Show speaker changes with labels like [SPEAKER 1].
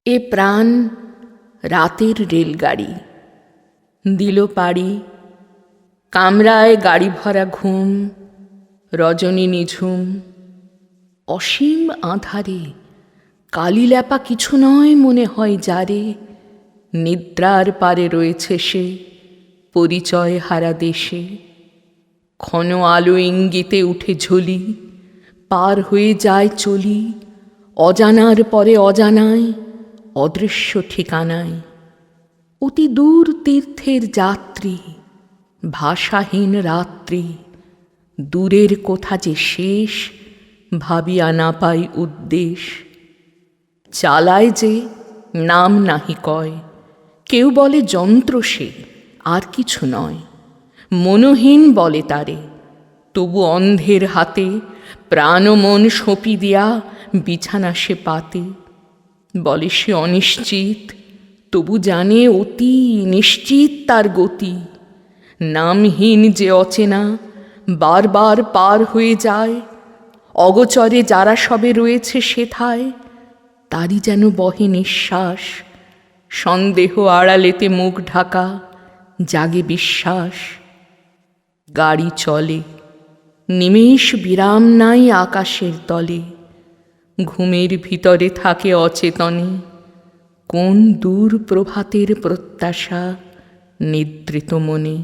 [SPEAKER 1] এ প্রাণ রাতের রেলগাড়ি দিল পাড়ি, কামরায় গাড়ি ভরা ঘুম, রজনী নিঝুম। অসীম আঁধারে কালিল্যাপা কিছু নয় মনে হয় যারে, নিদ্রার পারে রয়েছে সে পরিচয় হারা দেশে। ক্ষণ আলো ইঙ্গিতে উঠে ঝুলি, পার হয়ে যায় চলি, অজানার পরে অজানায়, অদৃশ্য ঠিকানায়। অতি দূর তীর্থের যাত্রী, ভাষাহীন রাত্রি, দূরের কোথা যে শেষ ভাবিয়া না পাই উদ্দেশ। চালায় যে নাম নাহি কয়, কেউ বলে যন্ত্র সে, আর কিছু নয়। মনহীন বলে তারে, তবু অন্ধের হাতে প্রাণ ও মন সঁপি দিয়া বিছানা সে পাতে। বলে সে অনিশ্চিত, তবু জানে অতি নিশ্চিত তার গতি। নামহীন যে অচেনা বারবার পার হয়ে যায়, অগোচরে যারা সবে রয়েছে সেথায়, তারই যেন বহে নিঃশ্বাস। সন্দেহ আড়ালেতে মুখ ঢাকা, জাগে বিশ্বাস। গাড়ি চলে, নিমেষ বিরাম নাই আকাশের তলে। ঘুমের ভিতরে থাকে অচেতনে কোন দূর প্রভাতের প্রত্যাশা নিদ্রিত মনে।